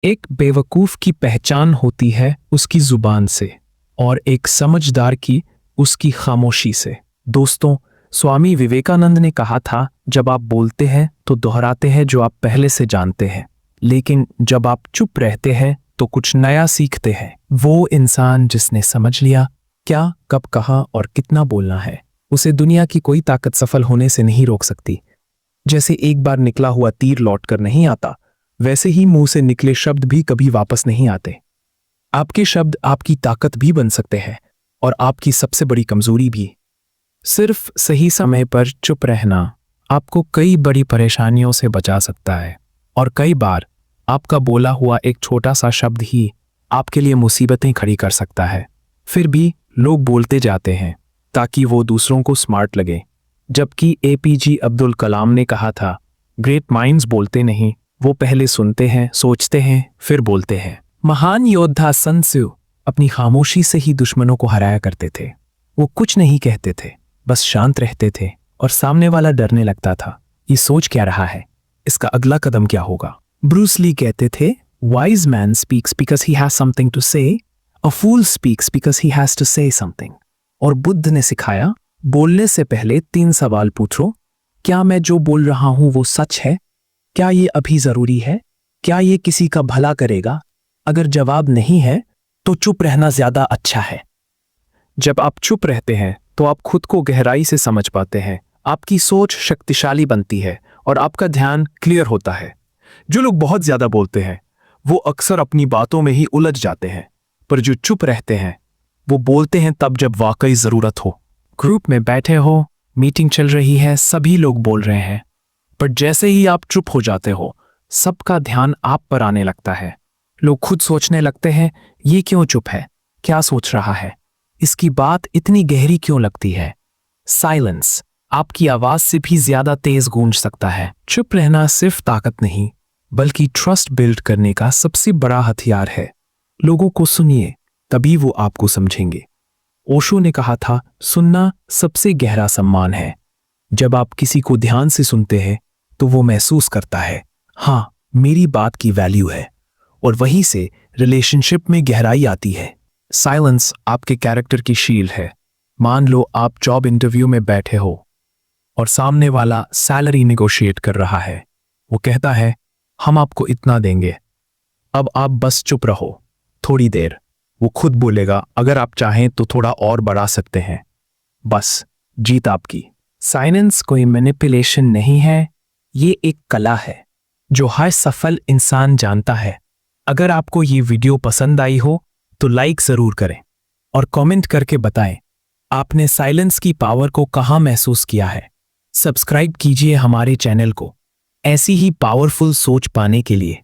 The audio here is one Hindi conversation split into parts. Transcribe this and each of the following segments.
एक बेवकूफ की पहचान होती है उसकी जुबान से और एक समझदार की उसकी खामोशी से। दोस्तों, स्वामी विवेकानंद ने कहा था, जब आप बोलते हैं तो दोहराते हैं जो आप पहले से जानते हैं, लेकिन जब आप चुप रहते हैं तो कुछ नया सीखते हैं। वो इंसान जिसने समझ लिया क्या, कब, कहाँ और कितना बोलना है, उसे दुनिया की कोई ताकत सफल होने से नहीं रोक सकती। जैसे एक बार निकला हुआ तीर लौटकर नहीं आता, वैसे ही मुंह से निकले शब्द भी कभी वापस नहीं आते। आपके शब्द आपकी ताकत भी बन सकते हैं और आपकी सबसे बड़ी कमजोरी भी। सिर्फ सही समय पर चुप रहना आपको कई बड़ी परेशानियों से बचा सकता है, और कई बार आपका बोला हुआ एक छोटा सा शब्द ही आपके लिए मुसीबतें खड़ी कर सकता है। फिर भी लोग बोलते जाते हैं ताकि वो दूसरों को स्मार्ट लगे, जबकि एपीजे अब्दुल कलाम ने कहा था, ग्रेट माइंड्स बोलते नहीं, वो पहले सुनते हैं, सोचते हैं, फिर बोलते हैं। महान योद्धा सन त्सु अपनी खामोशी से ही दुश्मनों को हराया करते थे। वो कुछ नहीं कहते थे, बस शांत रहते थे और सामने वाला डरने लगता था, ये सोच क्या रहा है, इसका अगला कदम क्या होगा। ब्रूस ली कहते थे, wise man speaks because he has something to say, a fool speaks because he has to say something. और बुद्ध ने सिखाया, बोलने से पहले 3 सवाल पूछो, क्या मैं जो बोल रहा हूं वो सच है? क्या ये अभी जरूरी है? क्या ये किसी का भला करेगा? अगर जवाब नहीं है तो चुप रहना ज्यादा अच्छा है। जब आप चुप रहते हैं तो आप खुद को गहराई से समझ पाते हैं, आपकी सोच शक्तिशाली बनती है और आपका ध्यान क्लियर होता है। जो लोग बहुत ज्यादा बोलते हैं वो अक्सर अपनी बातों में ही उलझ जाते हैं, पर जो चुप रहते हैं वो बोलते हैं तब जब वाकई जरूरत हो। ग्रुप में बैठे हो, मीटिंग चल रही है, सभी लोग बोल रहे हैं, पर जैसे ही आप चुप हो जाते हो सबका ध्यान आप पर आने लगता है। लोग खुद सोचने लगते हैं, ये क्यों चुप है, क्या सोच रहा है, इसकी बात इतनी गहरी क्यों लगती है। साइलेंस आपकी आवाज से भी ज्यादा तेज गूंज सकता है। चुप रहना सिर्फ ताकत नहीं बल्कि ट्रस्ट बिल्ड करने का सबसे बड़ा हथियार है। लोगों को सुनिए, तभी वो आपको समझेंगे। ओशो ने कहा था, सुनना सबसे गहरा सम्मान है। जब आप किसी को ध्यान से सुनते हैं तो वो महसूस करता है, हाँ मेरी बात की वैल्यू है, और वहीं से रिलेशनशिप में गहराई आती है। साइलेंस आपके कैरेक्टर की शील्ड है। मान लो आप जॉब इंटरव्यू में बैठे हो और सामने वाला सैलरी नेगोशिएट कर रहा है। वो कहता है, हम आपको इतना देंगे, अब आप बस चुप रहो थोड़ी देर। वो खुद बोलेगा, अगर आप चाहें तो थोड़ा और बढ़ा सकते हैं। बस जीत आपकी। साइलेंस कोई मैनिपुलेशन नहीं है, ये एक कला है जो हर सफल इंसान जानता है। अगर आपको ये वीडियो पसंद आई हो तो लाइक जरूर करें और कमेंट करके बताएं आपने साइलेंस की पावर को कहां महसूस किया है। सब्सक्राइब कीजिए हमारे चैनल को ऐसी ही पावरफुल सोच पाने के लिए,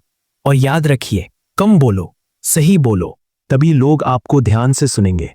और याद रखिए, कम बोलो, सही बोलो, तभी लोग आपको ध्यान से सुनेंगे।